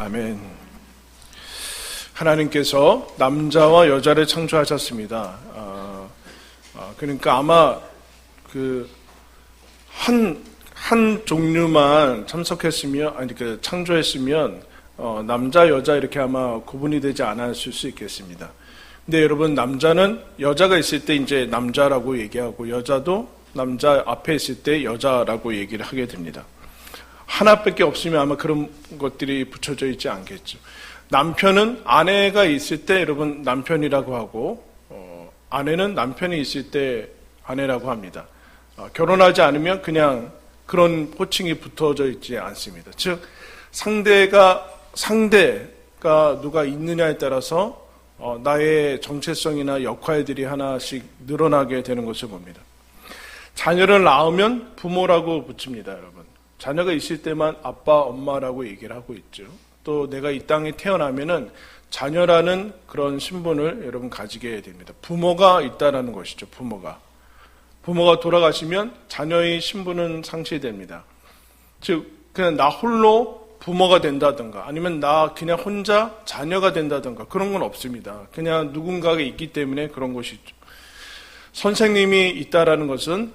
아멘. 하나님께서 남자와 여자를 창조하셨습니다. 그러니까 아마 한 종류만 창조했으면 남자, 여자 이렇게 아마 구분이 되지 않았을 수 있겠습니다. 근데 여러분, 남자는 여자가 있을 때 이제 남자라고 얘기하고, 여자도 남자 앞에 있을 때 여자라고 얘기를 하게 됩니다. 하나밖에 없으면 아마 그런 것들이 붙여져 있지 않겠죠. 남편은 아내가 있을 때 여러분 남편이라고 하고, 아내는 남편이 있을 때 아내라고 합니다. 결혼하지 않으면 그냥 그런 호칭이 붙어져 있지 않습니다. 즉, 상대가 누가 있느냐에 따라서 나의 정체성이나 역할들이 하나씩 늘어나게 되는 것을 봅니다. 자녀를 낳으면 부모라고 붙입니다, 여러분. 자녀가 있을 때만 아빠, 엄마라고 얘기를 하고 있죠. 또 내가 이 땅에 태어나면은 자녀라는 그런 신분을 여러분 가지게 됩니다. 부모가 있다라는 것이죠, 부모가 돌아가시면 자녀의 신분은 상실됩니다. 즉, 그냥 나 홀로 부모가 된다든가 아니면 나 그냥 혼자 자녀가 된다든가 그런 건 없습니다. 그냥 누군가가 있기 때문에 그런 것이죠. 선생님이라는 것은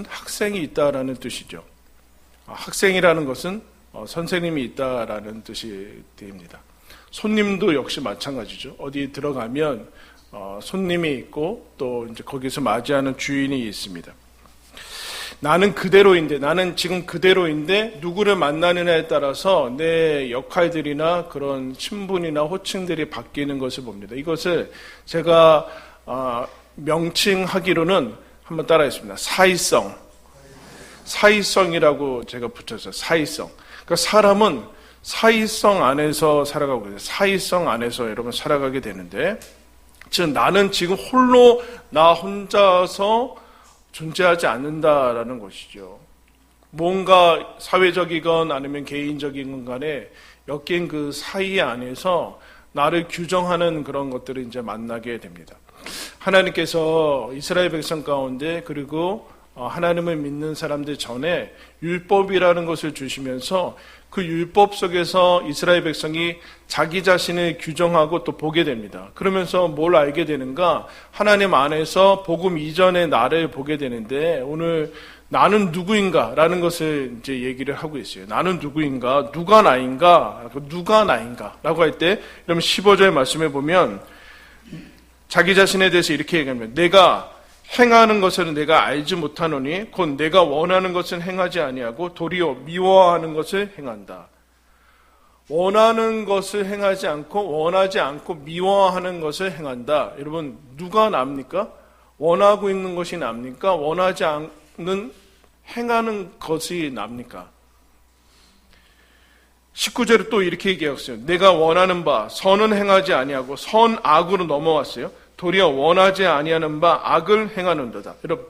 학생이 있다라는 뜻이죠. 학생이라는 것은 선생님이 있다라는 뜻이 됩니다. 손님도 역시 마찬가지죠. 어디 들어가면 손님이 있고 또 이제 거기서 맞이하는 주인이 있습니다. 나는 지금 그대로인데 누구를 만나느냐에 따라서 내 역할들이나 그런 신분이나 호칭들이 바뀌는 것을 봅니다. 이것을 제가 명칭하기로는 한번 따라했습니다. 사이성이라고 제가 붙였어요. 사이성. 그러니까 사람은 사이성 안에서 살아가고 있어요. 사이성 안에서 여러분 살아가게 되는데, 즉 나는 지금 나 혼자서 존재하지 않는다라는 것이죠. 뭔가 사회적이건 아니면 개인적이건 간에 엮인 그 사이 안에서 나를 규정하는 그런 것들을 이제 만나게 됩니다. 하나님께서 이스라엘 백성 가운데 그리고 하나님을 믿는 사람들 전에 율법이라는 것을 주시면서 그 율법 속에서 이스라엘 백성이 자기 자신을 규정하고 또 보게 됩니다. 그러면서 뭘 알게 되는가? 하나님 안에서 복음 이전의 나를 보게 되는데, 오늘 나는 누구인가? 라는 것을 이제 얘기를 하고 있어요. 나는 누구인가? 누가 나인가? 라고 할 때, 여러분 15절 말씀해 보면 자기 자신에 대해서 이렇게 얘기합니다. 내가 행하는 것을 내가 알지 못하노니 곧 내가 원하는 것은 행하지 아니하고 도리어 미워하는 것을 행한다. 원하는 것을 행하지 않고 원하지 않고 미워하는 것을 행한다. 여러분, 누가 납니까? 원하고 있는 것이 납니까? 원하지 않는 행하는 것이 납니까? 19절에 또 이렇게 얘기했어요. 내가 원하는 바 선은 행하지 아니하고 선악으로 넘어왔어요. 도리어 원하지 아니하는 바 악을 행하는도다. 여러분,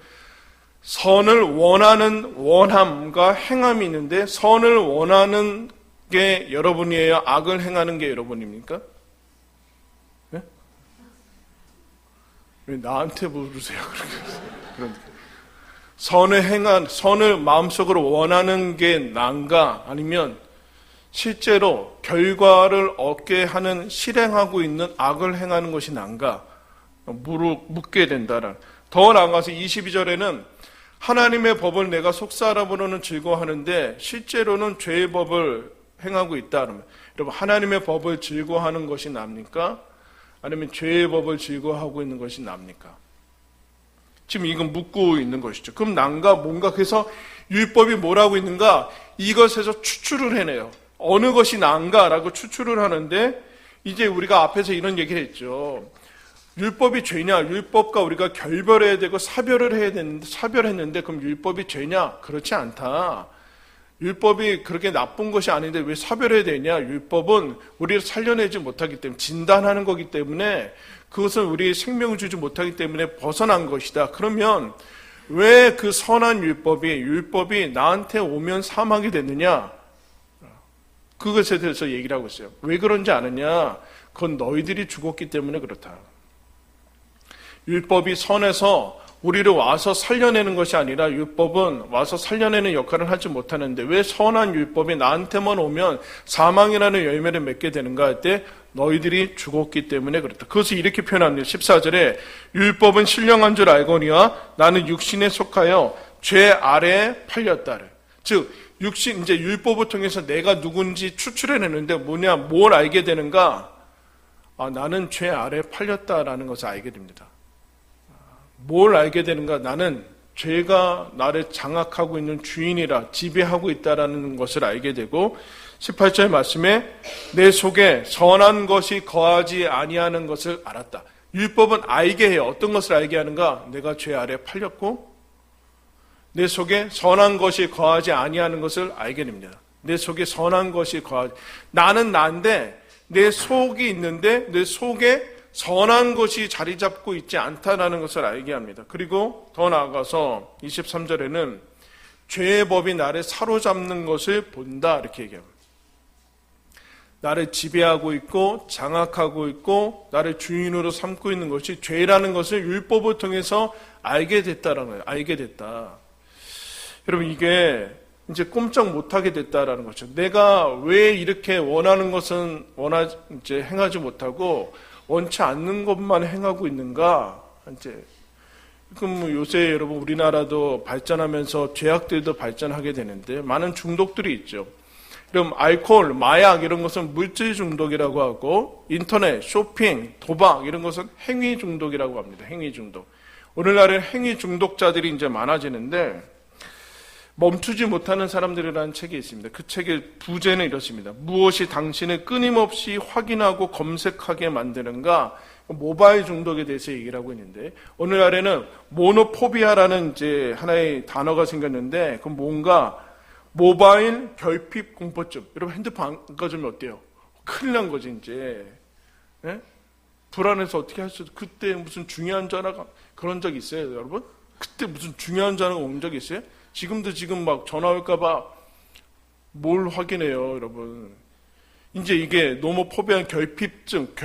선을 원하는 원함과 행함이 있는데, 선을 원하는 게 여러분이에요? 악을 행하는 게 여러분입니까? 네? 왜 나한테 물으세요? 그러니까. 선을 마음속으로 원하는 게 난가? 아니면 실제로 결과를 얻게 하는, 실행하고 있는 악을 행하는 것이 난가? 묻게 된다는. 더 나아가서 22절에는 하나님의 법을 내가 속사람으로는 즐거워하는데 실제로는 죄의 법을 행하고 있다. 여러분, 하나님의 법을 즐거워하는 것이 납니까? 아니면 죄의 법을 즐거워하고 있는 것이 납니까? 지금 이건 묻고 있는 것이죠. 그럼 난가 뭔가, 그래서 율법이 뭐라고 있는가? 이것에서 추출을 해내요. 어느 것이 난가라고 추출을 하는데, 이제 우리가 앞에서 이런 얘기를 했죠. 율법이 죄냐? 율법과 우리가 결별해야 되고 사별을 해야 되는데, 사별했는데 그럼 율법이 죄냐? 그렇지 않다. 율법이 그렇게 나쁜 것이 아닌데 왜 사별해야 되냐? 율법은 우리를 살려내지 못하기 때문에, 진단하는 거기 때문에, 그것은 우리의 생명을 주지 못하기 때문에 벗어난 것이다. 그러면 왜 그 선한 율법이 나한테 오면 사망이 됐느냐? 그것에 대해서 얘기를 하고 있어요. 왜 그런지 아느냐? 그건 너희들이 죽었기 때문에 그렇다. 율법이 선에서 우리를 와서 살려내는 것이 아니라 율법은 와서 살려내는 역할을 하지 못하는데 왜 선한 율법이 나한테만 오면 사망이라는 열매를 맺게 되는가 할 때 너희들이 죽었기 때문에 그렇다. 그것을 이렇게 표현합니다. 14절에 율법은 신령한 줄 알거니와 나는 육신에 속하여 죄 아래에 팔렸다를. 즉 육신 이제 율법을 통해서 내가 누군지 추출해내는데 뭘 알게 되는가? 나는 죄 아래에 팔렸다라는 것을 알게 됩니다. 뭘 알게 되는가? 나는 죄가 나를 장악하고 있는 주인이라 지배하고 있다라는 것을 알게 되고 18절 말씀에 내 속에 선한 것이 거하지 아니하는 것을 알았다. 율법은 알게 해요. 어떤 것을 알게 하는가? 내가 죄 아래에 팔렸고 내 속에 선한 것이 거하지 아니하는 것을 알게 됩니다. 내 속에 선한 것이 거하지 나는 나인데 내 속이 있는데 내 속에 선한 것이 자리 잡고 있지 않다라는 것을 알게 합니다. 그리고 더 나아가서 23절에는 죄의 법이 나를 사로잡는 것을 본다 이렇게 얘기합니다. 나를 지배하고 있고 장악하고 있고 나를 주인으로 삼고 있는 것이 죄라는 것을 율법을 통해서 알게 됐다라는 거예요. 알게 됐다. 여러분 이게 이제 꼼짝 못하게 됐다라는 거죠. 내가 왜 이렇게 원하는 것은 이제 행하지 못하고 원치 않는 것만 행하고 있는가? 이제 그럼 요새 여러분 우리나라도 발전하면서 죄악들도 발전하게 되는데 많은 중독들이 있죠. 그럼 알코올, 마약 이런 것은 물질 중독이라고 하고 인터넷, 쇼핑, 도박 이런 것은 행위 중독이라고 합니다. 행위 중독. 오늘날에 행위 중독자들이 이제 많아지는데 멈추지 못하는 사람들이라는 책이 있습니다. 그 책의 부제는 이렇습니다. 무엇이 당신을 끊임없이 확인하고 검색하게 만드는가? 모바일 중독에 대해서 얘기를 하고 있는데 오늘날에는 모노포비아라는 이제 하나의 단어가 생겼는데 그건 뭔가 모바일 결핍 공포증. 여러분 핸드폰 안 가지면 어때요? 큰일 난 거지 이제. 네? 불안해서 어떻게 할 수? 그때 무슨 중요한 전화가 그런 적 있어요, 여러분? 그때 무슨 중요한 전화가 온 적 있어요? 지금도 막 전화 올까봐 뭘 확인해요, 여러분? 이제 이게 노모포비아 결핍증,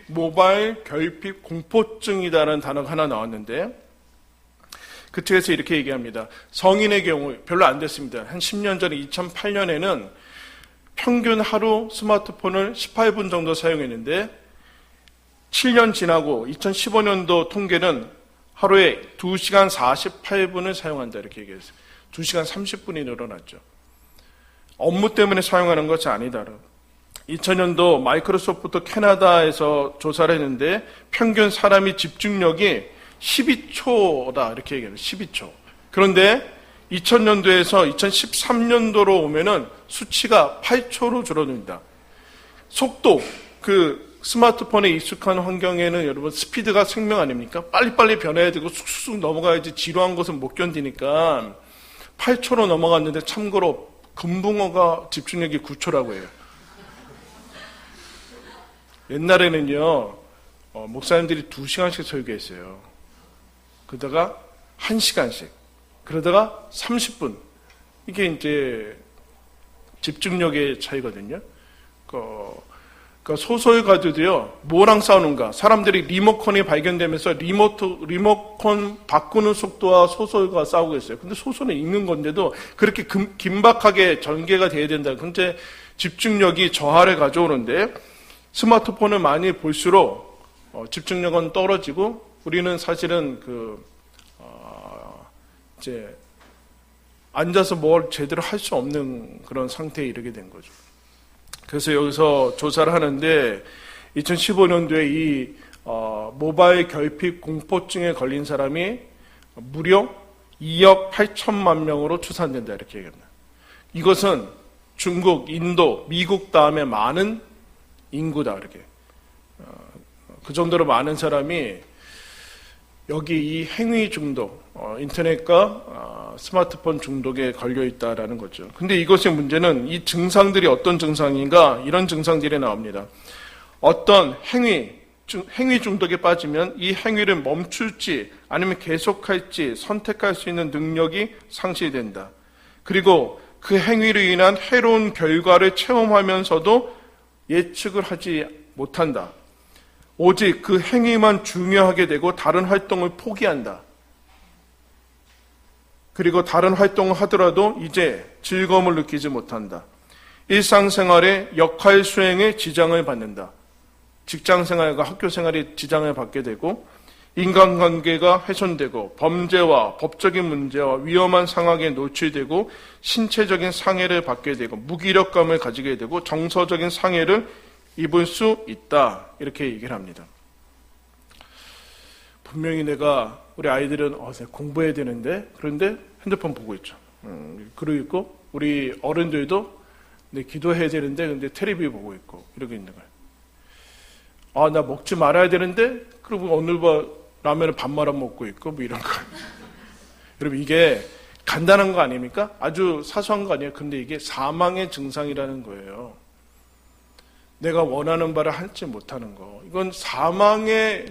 모바일 결핍 공포증이다라는 단어가 하나 나왔는데 그 책에서 이렇게 얘기합니다. 성인의 경우 별로 안 됐습니다. 한 10년 전에 2008년에는 평균 하루 스마트폰을 18분 정도 사용했는데 7년 지나고 2015년도 통계는 하루에 2시간 48분을 사용한다 이렇게 얘기했어요. 2시간 30분이 늘어났죠. 업무 때문에 사용하는 것이 아니다. 2000년도 마이크로소프트 캐나다에서 조사를 했는데 평균 사람이 집중력이 12초다 이렇게 얘기합니다. 12초. 그런데 2000년도에서 2013년도로 오면은 수치가 8초로 줄어듭니다. 속도, 그 스마트폰에 익숙한 환경에는 여러분 스피드가 생명 아닙니까? 빨리빨리 변해야 되고 쑥쑥 넘어가야지 지루한 것은 못 견디니까 8초로 넘어갔는데 참고로 금붕어가 집중력이 9초라고 해요. 옛날에는요 목사님들이 2시간씩 설교했어요. 그러다가 1시간씩, 그러다가 30분. 이게 이제 집중력의 차이거든요. 그러니까 소설가들도요, 뭐랑 싸우는가? 사람들이 리모컨이 발견되면서 리모컨 바꾸는 속도와 소설과 싸우고 있어요. 근데 소설은 읽는 건데도 그렇게 긴박하게 전개가 돼야 된다. 근데 집중력이 저하를 가져오는데 스마트폰을 많이 볼수록 집중력은 떨어지고 우리는 사실은 이제 앉아서 뭘 제대로 할 수 없는 그런 상태에 이르게 된 거죠. 그래서 여기서 조사를 하는데 2015년도에 이 모바일 결핍 공포증에 걸린 사람이 무려 2억 8천만 명으로 추산된다 이렇게 얘기합니다. 이것은 중국, 인도, 미국 다음에 많은 인구다 이렇게. 그 정도로 많은 사람이 여기 이 행위 중독, 인터넷과 스마트폰 중독에 걸려 있다라는 거죠. 근데 이것의 문제는 이 증상들이 어떤 증상인가? 이런 증상들이 나옵니다. 어떤 행위 중독에 빠지면 이 행위를 멈출지 아니면 계속할지 선택할 수 있는 능력이 상실된다. 그리고 그 행위로 인한 해로운 결과를 체험하면서도 예측을 하지 못한다. 오직 그 행위만 중요하게 되고 다른 활동을 포기한다. 그리고 다른 활동을 하더라도 이제 즐거움을 느끼지 못한다. 일상생활의 역할 수행에 지장을 받는다. 직장생활과 학교생활에 지장을 받게 되고 인간관계가 훼손되고 범죄와 법적인 문제와 위험한 상황에 노출되고 신체적인 상해를 받게 되고 무기력감을 가지게 되고 정서적인 상해를 입을 수 있다. 이렇게 얘기를 합니다. 분명히 우리 아이들은 공부해야 되는데 그런데 핸드폰 보고 있죠. 그러고 있고 우리 어른들도 기도해야 되는데 근데 텔레비 보고 있고 이러고 있는 거예요. 나 먹지 말아야 되는데 그리고 오늘 라면을 밥 말아 먹고 있고 뭐 이런 거. 여러분 이게 간단한 거 아닙니까? 아주 사소한 거 아니에요. 근데 이게 사망의 증상이라는 거예요. 내가 원하는 바를 하지 못하는 거. 이건 사망의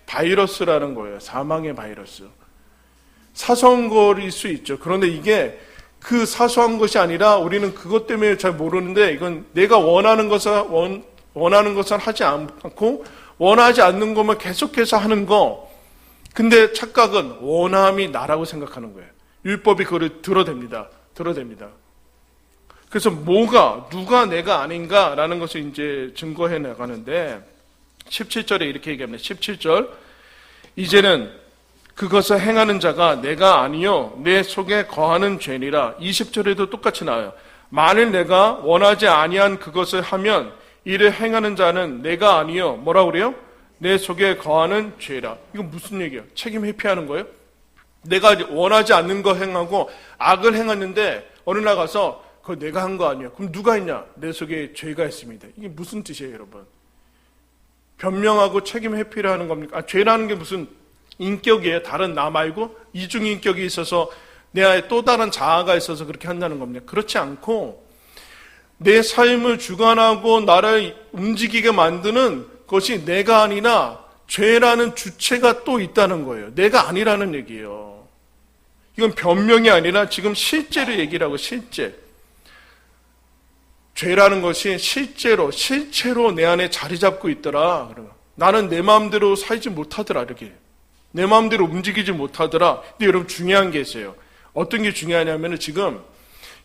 바이러스라는 거예요. 사망의 바이러스. 사소한 거일 수 있죠. 그런데 이게 그 사소한 것이 아니라 우리는 그것 때문에 잘 모르는데 이건 내가 원하는 것은 하지 않고 원하지 않는 것만 계속해서 하는 거. 근데 착각은 원함이 나라고 생각하는 거예요. 율법이 그걸 들어댑니다. 그래서 누가 내가 아닌가라는 것을 이제 증거해 나가는데 17절에 이렇게 얘기합니다. 17절 이제는 그것을 행하는 자가 내가 아니요 내 속에 거하는 죄니라. 20절에도 똑같이 나와요. 만일 내가 원하지 아니한 그것을 하면 이를 행하는 자는 내가 아니요 뭐라고 그래요? 내 속에 거하는 죄라. 이건 무슨 얘기예요? 책임 회피하는 거예요? 내가 원하지 않는 거 행하고 악을 행했는데 어느 날 가서 그거 내가 한 거 아니야. 그럼 누가 했냐? 내 속에 죄가 있습니다. 이게 무슨 뜻이에요, 여러분? 변명하고 책임 회피를 하는 겁니까? 죄라는 게 무슨 인격이에요? 다른 나 말고 이중인격이 있어서 내 안에 또 다른 자아가 있어서 그렇게 한다는 겁니까? 그렇지 않고 내 삶을 주관하고 나를 움직이게 만드는 것이 내가 아니라 죄라는 주체가 또 있다는 거예요. 내가 아니라는 얘기예요. 이건 변명이 아니라 지금 실제로 얘기를 하고 실제. 죄라는 것이 실제로 내 안에 자리 잡고 있더라. 나는 내 마음대로 살지 못하더라. 이렇게. 내 마음대로 움직이지 못하더라. 근데 여러분 중요한 게 있어요. 어떤 게 중요하냐면 지금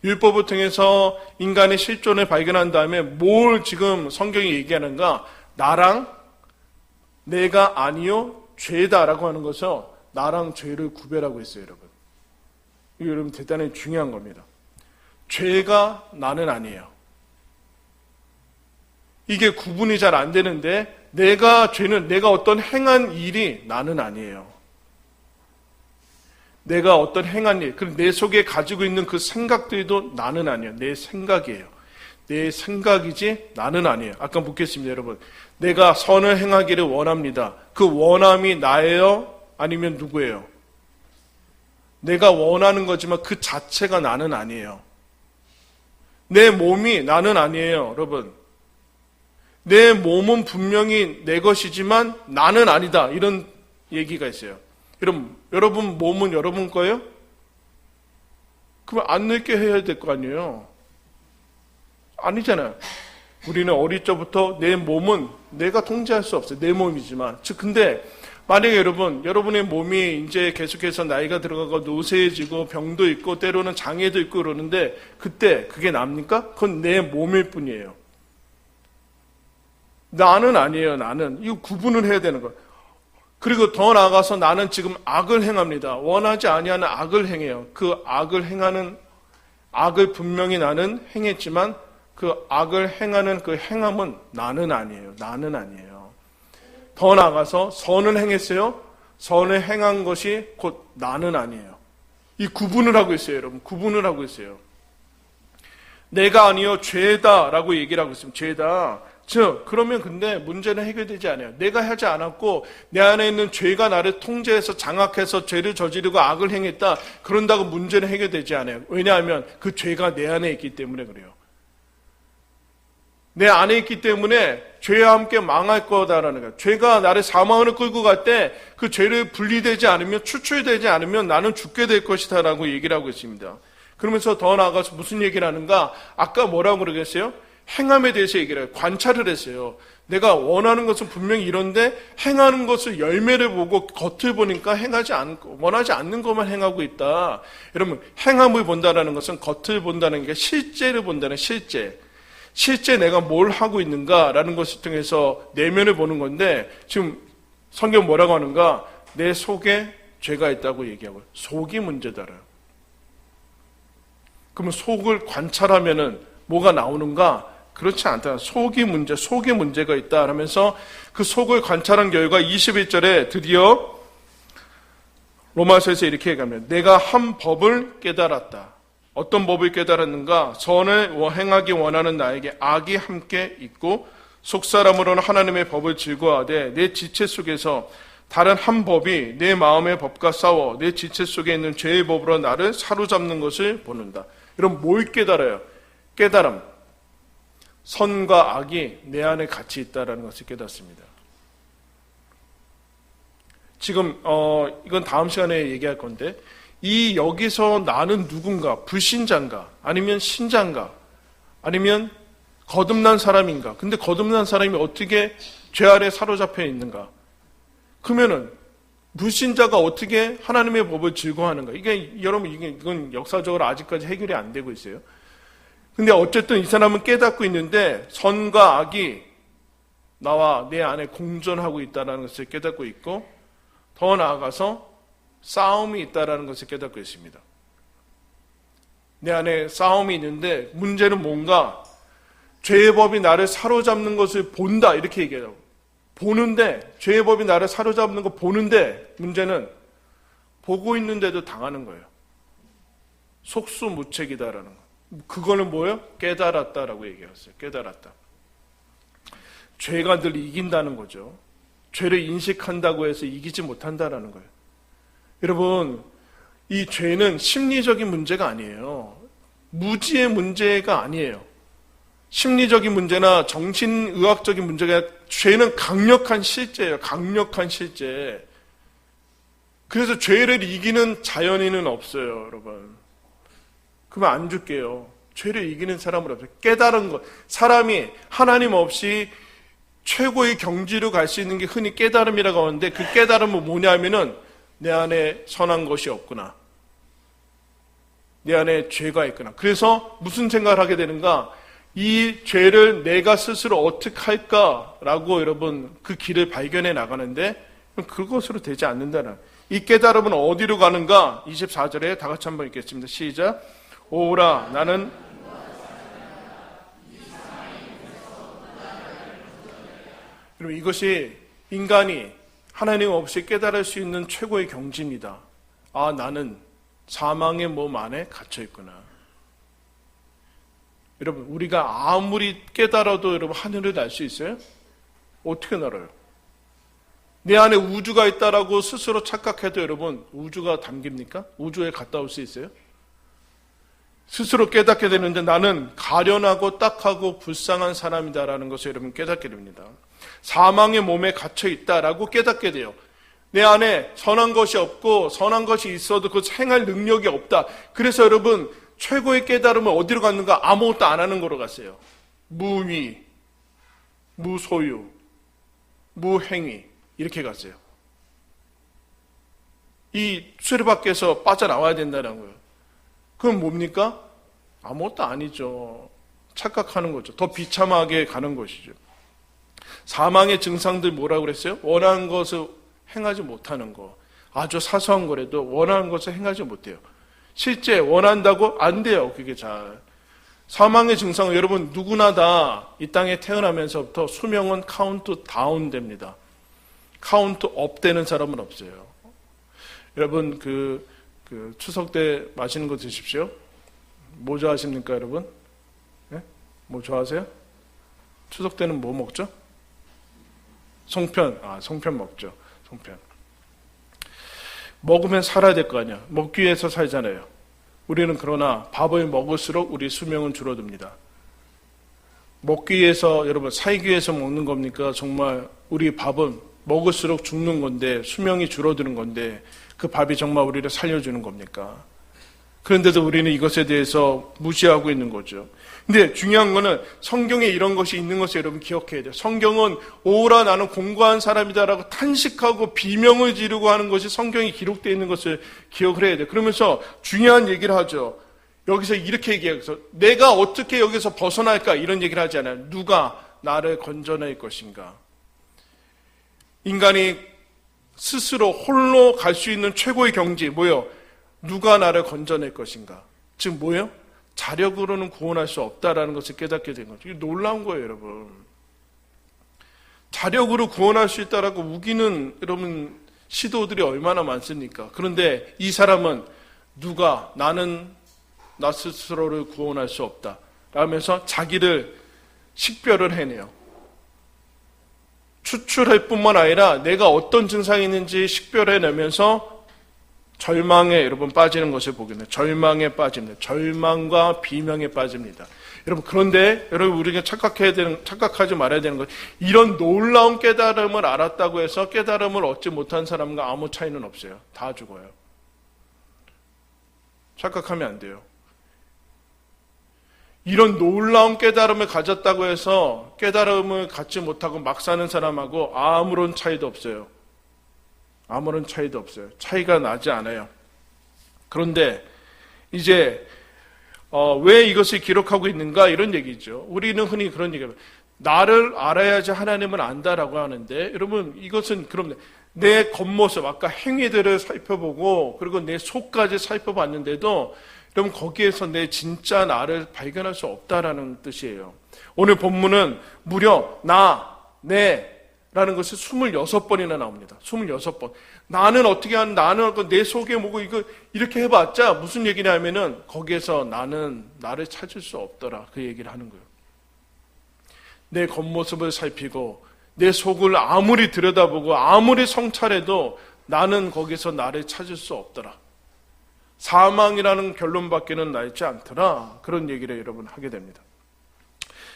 율법을 통해서 인간의 실존을 발견한 다음에 뭘 지금 성경이 얘기하는가? 나랑 내가 아니요 죄다라고 하는 것은 나랑 죄를 구별하고 있어요, 여러분. 이거 여러분 대단히 중요한 겁니다. 죄가 나는 아니에요. 이게 구분이 잘 안 되는데 죄는 내가 어떤 행한 일이 나는 아니에요. 내가 어떤 행한 일, 그럼 내 속에 가지고 있는 그 생각들도 나는 아니에요. 내 생각이에요. 내 생각이지 나는 아니에요. 아까 묻겠습니다, 여러분. 내가 선을 행하기를 원합니다. 그 원함이 나예요? 아니면 누구예요? 내가 원하는 거지만 그 자체가 나는 아니에요. 내 몸이 나는 아니에요, 여러분. 내 몸은 분명히 내 것이지만 나는 아니다. 이런 얘기가 있어요. 여러분 몸은 여러분 거예요? 그러면 안 늙게 해야 될 거 아니에요? 아니잖아요. 우리는 어릴 적부터 내 몸은 내가 통제할 수 없어요. 내 몸이지만. 근데 만약에 여러분의 몸이 이제 계속해서 나이가 들어가고 노쇠해지고 병도 있고 때로는 장애도 있고 그러는데 그때 그게 납니까? 그건 내 몸일 뿐이에요. 나는 아니에요. 나는. 이거 구분을 해야 되는 거예요. 그리고 더 나아가서 나는 지금 악을 행합니다. 원하지 아니하는 악을 행해요. 그 악을 행하는 악을 분명히 나는 행했지만 그 악을 행하는 그 행함은 나는 아니에요. 나는 아니에요. 더 나아가서 선을 행했어요. 선을 행한 것이 곧 나는 아니에요. 이 구분을 하고 있어요, 여러분. 구분을 하고 있어요. 내가 아니요 죄다라고 얘기를 하고 있습니다. 죄다. 그러면 근데 문제는 해결되지 않아요. 내가 하지 않았고 내 안에 있는 죄가 나를 통제해서 장악해서 죄를 저지르고 악을 행했다. 그런다고 문제는 해결되지 않아요. 왜냐하면 그 죄가 내 안에 있기 때문에 그래요. 내 안에 있기 때문에 죄와 함께 망할 거다라는 거예요. 죄가 나를 사망으로 끌고 갈 때 그 죄를 분리되지 않으면 추출되지 않으면 나는 죽게 될 것이다 라고 얘기를 하고 있습니다. 그러면서 더 나아가서 무슨 얘기를 하는가? 아까 뭐라고 그러겠어요? 행함에 대해서 얘기를 해요. 관찰을 했어요. 내가 원하는 것은 분명히 이런데 행하는 것을 열매를 보고 겉을 보니까 원하지 않는 것만 행하고 있다. 여러분, 행함을 본다는 것은 겉을 본다는 게 실제를 본다는 실제 내가 뭘 하고 있는가라는 것을 통해서 내면을 보는 건데, 지금 성경 뭐라고 하는가? 내 속에 죄가 있다고 얘기하고, 속이 문제다라요. 그러면 속을 관찰하면은 뭐가 나오는가? 그렇지 않다. 속에 문제가 있다 하면서 그 속을 관찰한 결과 21절에 드디어 로마서에서 이렇게 얘기합니다. 내가 한 법을 깨달았다. 어떤 법을 깨달았는가? 선을 행하기 원하는 나에게 악이 함께 있고 속사람으로는 하나님의 법을 즐거워하되 내 지체 속에서 다른 한 법이 내 마음의 법과 싸워 내 지체 속에 있는 죄의 법으로 나를 사로잡는 것을 보는다. 여러분, 뭘 깨달아요? 깨달음. 선과 악이 내 안에 같이 있다는 것을 깨닫습니다. 지금 이건 다음 시간에 얘기할 건데, 여기서 나는 누군가? 불신자인가? 아니면 신자인가? 아니면 거듭난 사람인가? 근데 거듭난 사람이 어떻게 죄 아래 사로잡혀 있는가? 그러면은 불신자가 어떻게 하나님의 법을 즐거워하는가? 이건 역사적으로 아직까지 해결이 안 되고 있어요. 근데 어쨌든 이 사람은 깨닫고 있는데 선과 악이 나와 내 안에 공존하고 있다는 것을 깨닫고 있고, 더 나아가서 싸움이 있다는 것을 깨닫고 있습니다. 내 안에 싸움이 있는데 문제는 뭔가? 죄의 법이 나를 사로잡는 것을 본다, 이렇게 얘기하고 보는데, 죄의 법이 나를 사로잡는 거 보는데, 문제는 보고 있는데도 당하는 거예요. 속수무책이다라는 거. 그거는 뭐예요? 깨달았다라고 얘기했어요. 깨달았다. 죄가 늘 이긴다는 거죠. 죄를 인식한다고 해서 이기지 못한다라는 거예요. 여러분, 이 죄는 심리적인 문제가 아니에요. 무지의 문제가 아니에요. 심리적인 문제나 정신의학적인 문제가 아니라 죄는 강력한 실제예요. 강력한 실제. 그래서 죄를 이기는 자연인은 없어요, 여러분. 그러면 안 줄게요. 죄를 이기는 사람은 없어요. 깨달은 것. 사람이 하나님 없이 최고의 경지로 갈 수 있는 게 흔히 깨달음이라고 하는데, 그 깨달음은 뭐냐면은 내 안에 선한 것이 없구나. 내 안에 죄가 있구나. 그래서 무슨 생각을 하게 되는가? 이 죄를 내가 스스로 어떻게 할까라고 여러분 그 길을 발견해 나가는데, 그것으로 되지 않는다는. 이 깨달음은 어디로 가는가? 24절에 다 같이 한번 읽겠습니다. 시작. 오라 나는 여러분, 이것이 인간이 하나님 없이 깨달을 수 있는 최고의 경지입니다. 아, 나는 사망의 몸 안에 갇혀 있구나. 여러분, 우리가 아무리 깨달아도 여러분 하늘을 날 수 있어요? 어떻게 날아요? 내 안에 우주가 있다라고 스스로 착각해도 여러분 우주가 담깁니까? 우주에 갔다 올 수 있어요? 스스로 깨닫게 되는데 나는 가련하고 딱하고 불쌍한 사람이다라는 것을 여러분 깨닫게 됩니다. 사망의 몸에 갇혀 있다라고 깨닫게 돼요. 내 안에 선한 것이 없고 선한 것이 있어도 그 행할 능력이 없다. 그래서 여러분 최고의 깨달음은 어디로 갔는가? 아무것도 안 하는 거로 갔어요. 무위, 무소유, 무행위 이렇게 갔어요. 이 수레바퀴에서 빠져나와야 된다는 거예요. 그건 뭡니까? 아무것도 아니죠. 착각하는 거죠. 더 비참하게 가는 것이죠. 사망의 증상들 뭐라고 그랬어요? 원하는 것을 행하지 못하는 거. 아주 사소한 거라도 원하는 것을 행하지 못해요. 실제 원한다고 안 돼요. 그게 잘. 사망의 증상은 여러분 누구나 다 이 땅에 태어나면서부터 수명은 카운트 다운 됩니다. 카운트 업 되는 사람은 없어요. 여러분 그 추석 때 맛있는 거 드십시오. 뭐 좋아하십니까, 여러분? 네? 뭐 좋아하세요? 추석 때는 뭐 먹죠? 송편. 송편 먹죠. 송편. 먹으면 살아야 될 거 아니야. 먹기 위해서 살잖아요. 우리는 그러나 밥을 먹을수록 우리 수명은 줄어듭니다. 먹기 위해서, 여러분, 살기 위해서 먹는 겁니까? 정말 우리 밥은 먹을수록 죽는 건데, 수명이 줄어드는 건데, 그 밥이 정말 우리를 살려주는 겁니까? 그런데도 우리는 이것에 대해서 무시하고 있는 거죠. 근데 중요한 거는 성경에 이런 것이 있는 것을 여러분 기억해야 돼요. 성경은 오라 나는 공고한 사람이다라고 탄식하고 비명을 지르고 하는 것이 성경에 기록되어 있는 것을 기억을 해야 돼요. 그러면서 중요한 얘기를 하죠. 여기서 이렇게 얘기해서 내가 어떻게 여기서 벗어날까 이런 얘기를 하지 않아요. 누가 나를 건져낼 것인가. 인간이 스스로 홀로 갈 수 있는 최고의 경지 뭐예요? 누가 나를 건져낼 것인가. 즉 뭐예요? 자력으로는 구원할 수 없다라는 것을 깨닫게 된 거죠. 이게 놀라운 거예요, 여러분. 자력으로 구원할 수 있다라고 우기는 여러분 시도들이 얼마나 많습니까? 그런데 이 사람은 누가 나는 나 스스로를 구원할 수 없다 라면서 자기를 식별을 해내요. 추출할 뿐만 아니라 내가 어떤 증상이 있는지 식별해내면서 절망에 여러분 빠지는 것을 보게 돼요. 절망에 빠집니다. 절망과 비명에 빠집니다. 여러분 그런데 여러분 우리가 착각하지 말아야 되는 것 이런 놀라운 깨달음을 알았다고 해서 깨달음을 얻지 못한 사람과 아무 차이는 없어요. 다 죽어요. 착각하면 안 돼요. 이런 놀라운 깨달음을 가졌다고 해서 깨달음을 갖지 못하고 막 사는 사람하고 아무런 차이도 없어요. 아무런 차이도 없어요. 차이가 나지 않아요. 그런데 이제 왜 이것을 기록하고 있는가 이런 얘기죠. 우리는 흔히 그런 얘기합니다. 나를 알아야지 하나님을 안다라고 하는데 여러분 이것은 그럼 내 겉모습 아까 행위들을 살펴보고 그리고 내 속까지 살펴봤는데도 여러분 거기에서 내 진짜 나를 발견할 수 없다라는 뜻이에요. 오늘 본문은 무려 내 라는 것이 26번이나 나옵니다. 26번. 나는 어떻게 하는, 나는 내 속에 뭐고 이거 이렇게 해봤자 무슨 얘기냐면은 거기에서 나는 나를 찾을 수 없더라. 그 얘기를 하는 거예요. 내 겉모습을 살피고 내 속을 아무리 들여다보고 아무리 성찰해도 나는 거기서 나를 찾을 수 없더라. 사망이라는 결론밖에는 나있지 않더라. 그런 얘기를 여러분 하게 됩니다.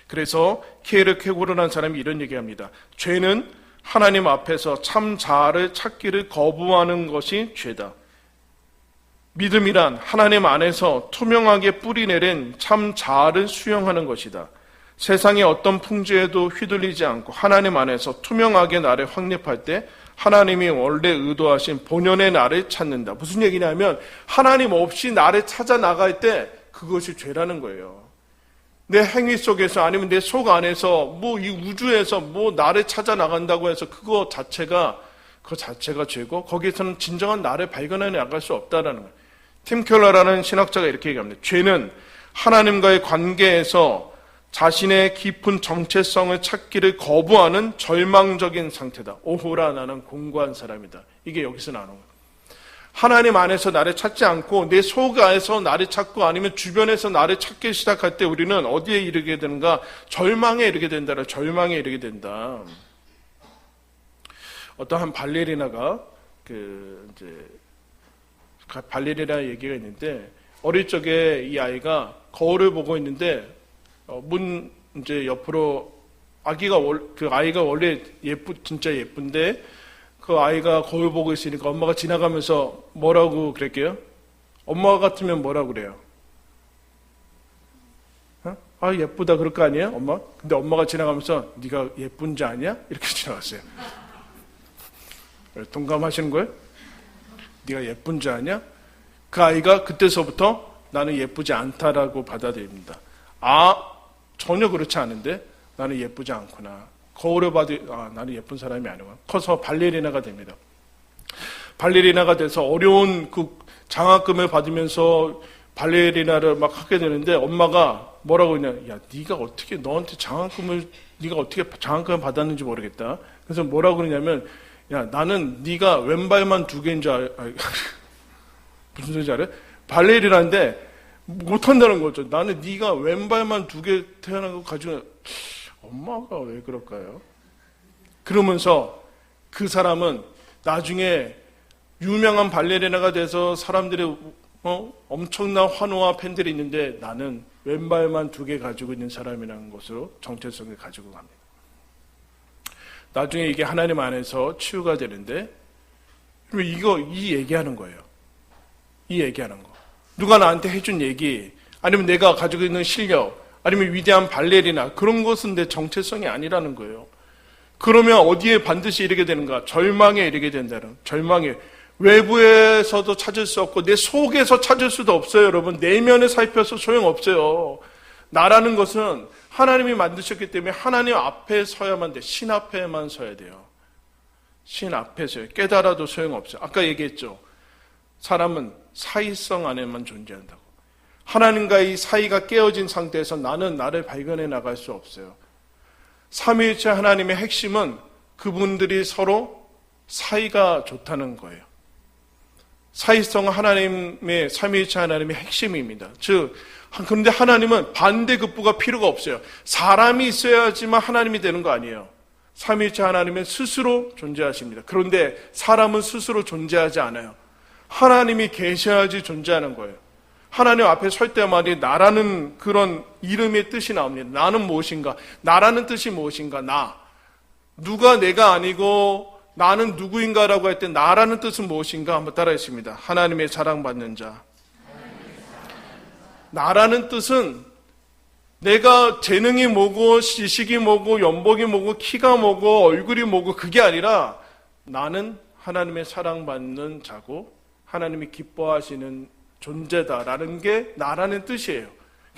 그래서 키에르 케고르라는 사람이 이런 얘기합니다. 죄는 하나님 앞에서 참 자아를 찾기를 거부하는 것이 죄다. 믿음이란 하나님 안에서 투명하게 뿌리내린 참 자아를 수용하는 것이다. 세상의 어떤 풍조에도 휘둘리지 않고 하나님 안에서 투명하게 나를 확립할 때 하나님이 원래 의도하신 본연의 나를 찾는다. 무슨 얘기냐면 하나님 없이 나를 찾아 나갈 때 그것이 죄라는 거예요. 내 행위 속에서 아니면 내 속 안에서 뭐 이 우주에서 뭐 나를 찾아 나간다고 해서 그거 자체가 죄고 거기에서는 진정한 나를 발견해 나갈 수 없다라는 거예요. 팀 켈러라는 신학자가 이렇게 얘기합니다. 죄는 하나님과의 관계에서 자신의 깊은 정체성을 찾기를 거부하는 절망적인 상태다. 오호라 나는 공고한 사람이다. 이게 여기서 나오는 거예요. 하나님 안에서 나를 찾지 않고 내 속 안에서 나를 찾고 아니면 주변에서 나를 찾기 시작할 때 우리는 어디에 이르게 되는가? 절망에 이르게 된다. 절망에 이르게 된다. 어떠한 발레리나가 발레리나 얘기가 있는데 어릴 적에 이 아이가 거울을 보고 있는데 문 이제 옆으로 그 아이가 원래 진짜 예쁜데 그 아이가 거울 보고 있으니까 엄마가 지나가면서 뭐라고 그랬게요? 엄마 같으면 뭐라고 그래요? 아 예쁘다 그럴 거 아니에요? 엄마? 근데 엄마가 지나가면서 네가 예쁜지 아냐? 이렇게 지나갔어요. 동감하시는 거예요? 네가 예쁜지 아냐? 그 아이가 그때서부터 나는 예쁘지 않다라고 받아들입니다. 전혀 그렇지 않은데 나는 예쁘지 않구나. 거울을 봐도 나는 예쁜 사람이 아니구나. 커서 발레리나가 됩니다. 발레리나가 돼서 어려운 그 장학금을 받으면서 발레리나를 막 하게 되는데 엄마가 뭐라고 했냐? 야, 네가 어떻게 장학금을 받았는지 모르겠다. 그래서 뭐라고 그러냐면 야, 나는 네가 왼발만 2개인 줄 무슨 소리인지 알아요? 발레리나인데 못한다는 거죠. 나는 네가 왼발만 2개 태어난 거 가지고 엄마가 왜 그럴까요? 그러면서 그 사람은 나중에 유명한 발레리나가 돼서 사람들의 엄청난 환호와 팬들이 있는데 나는 왼발만 2개 가지고 있는 사람이라는 것으로 정체성을 가지고 갑니다. 나중에 이게 하나님 안에서 치유가 되는데 이 얘기하는 거예요. 이 얘기하는 거. 누가 나한테 해준 얘기, 아니면 내가 가지고 있는 실력, 아니면 위대한 발레리나, 그런 것은 내 정체성이 아니라는 거예요. 그러면 어디에 반드시 이르게 되는가? 절망에 이르게 된다는, 절망에. 외부에서도 찾을 수 없고 내 속에서 찾을 수도 없어요. 여러분, 내면에 살펴서 소용없어요. 나라는 것은 하나님이 만드셨기 때문에 하나님 앞에 서야만 돼. 신 앞에만 서야 돼요. 신 앞에 서요. 깨달아도 소용없어요. 아까 얘기했죠. 사람은 사이성 안에만 존재한다고. 하나님과의 사이가 깨어진 상태에서 나는 나를 발견해 나갈 수 없어요. 삼위일체 하나님의 핵심은 그분들이 서로 사이가 좋다는 거예요. 사이성은 하나님의, 삼위일체 하나님의 핵심입니다. 즉, 그런데 하나님은 반대급부가 필요가 없어요. 사람이 있어야지만 하나님이 되는 거 아니에요. 삼위일체 하나님은 스스로 존재하십니다. 그런데 사람은 스스로 존재하지 않아요. 하나님이 계셔야지 존재하는 거예요. 하나님 앞에 설 때마다 나라는 그런 이름의 뜻이 나옵니다. 나는 무엇인가? 나라는 뜻이 무엇인가? 나. 누가 내가 아니고 나는 누구인가라고 할 때 나라는 뜻은 무엇인가? 한번 따라했습니다. 하나님의 사랑받는 자. 나라는 뜻은 내가 재능이 뭐고 지식이 뭐고 연봉이 뭐고 키가 뭐고 얼굴이 뭐고 그게 아니라 나는 하나님의 사랑받는 자고 하나님이 기뻐하시는 존재다라는 게 나라는 뜻이에요.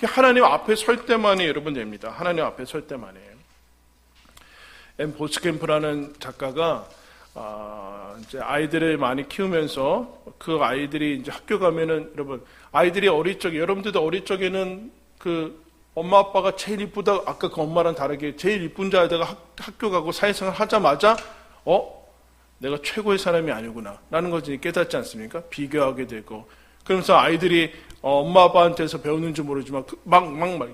하나님 앞에 설 때만이 여러분 됩니다. 하나님 앞에 설 때만에. 엠 보스캠프라는 작가가 이제 아이들을 많이 키우면서 그 아이들이 이제 학교 가면은 여러분 아이들이 어릴 적에 여러분들도 어릴 적에는 그 엄마 아빠가 제일 이쁘다 아까 그 엄마랑 다르게 제일 이쁜 줄 알다가 학교 가고 사회생활 하자마자 내가 최고의 사람이 아니구나 라는 것을 깨닫지 않습니까? 비교하게 되고 그러면서 아이들이 엄마 아빠한테서 배우는지 모르지만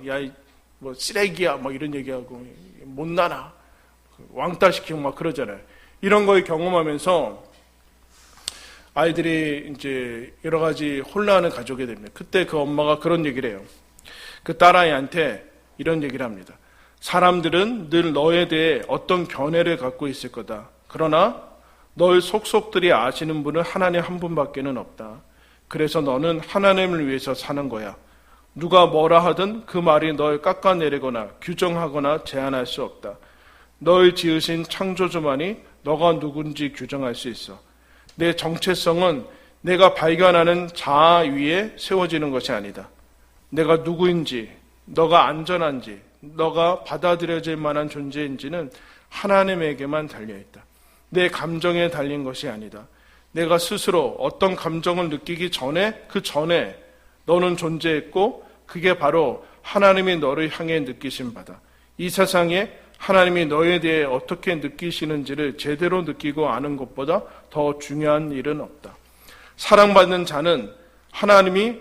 야 뭐 쓰레기야 막 이런 얘기하고 못나나 왕따시키고 막 그러잖아요. 이런 걸 경험하면서 아이들이 이제 여러 가지 혼란을 가져오게 됩니다. 그때 그 엄마가 그런 얘기를 해요. 그 딸아이한테 이런 얘기를 합니다. 사람들은 늘 너에 대해 어떤 견해를 갖고 있을 거다. 그러나 널 속속들이 아시는 분은 하나님 한 분밖에는 없다. 그래서 너는 하나님을 위해서 사는 거야. 누가 뭐라 하든 그 말이 널 깎아내리거나 규정하거나 제한할 수 없다. 널 지으신 창조주만이 너가 누군지 규정할 수 있어. 내 정체성은 내가 발견하는 자아 위에 세워지는 것이 아니다. 내가 누구인지, 너가 안전한지, 너가 받아들여질 만한 존재인지는 하나님에게만 달려있다. 내 감정에 달린 것이 아니다. 내가 스스로 어떤 감정을 느끼기 전에 그 전에 너는 존재했고 그게 바로 하나님이 너를 향해 느끼신 바다. 이 세상에 하나님이 너에 대해 어떻게 느끼시는지를 제대로 느끼고 아는 것보다 더 중요한 일은 없다. 사랑받는 자는 하나님이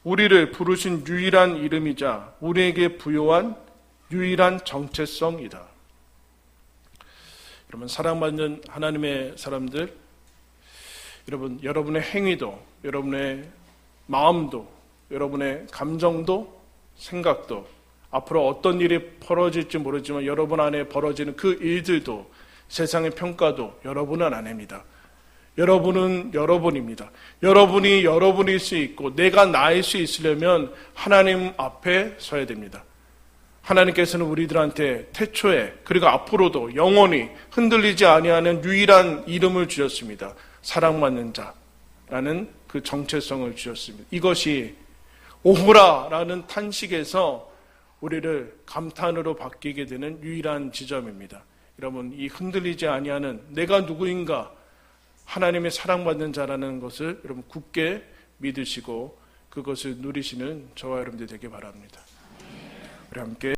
우리를 부르신 유일한 이름이자 우리에게 부여한 유일한 정체성이다. 여러분, 사랑받는 하나님의 사람들, 여러분의 행위도, 여러분의 마음도, 여러분의 감정도, 생각도, 앞으로 어떤 일이 벌어질지 모르지만 여러분 안에 벌어지는 그 일들도, 세상의 평가도 여러분은 안 합니다. 여러분은 여러분입니다. 여러분이 여러분일 수 있고 내가 나일 수 있으려면 하나님 앞에 서야 됩니다. 하나님께서는 우리들한테 태초에 그리고 앞으로도 영원히 흔들리지 아니하는 유일한 이름을 주셨습니다. 사랑받는 자라는 그 정체성을 주셨습니다. 이것이 오호라라는 탄식에서 우리를 감탄으로 바뀌게 되는 유일한 지점입니다. 여러분, 이 흔들리지 아니하는 내가 누구인가 하나님의 사랑받는 자라는 것을 여러분 굳게 믿으시고 그것을 누리시는 저와 여러분들 되길 바랍니다. 우리 함께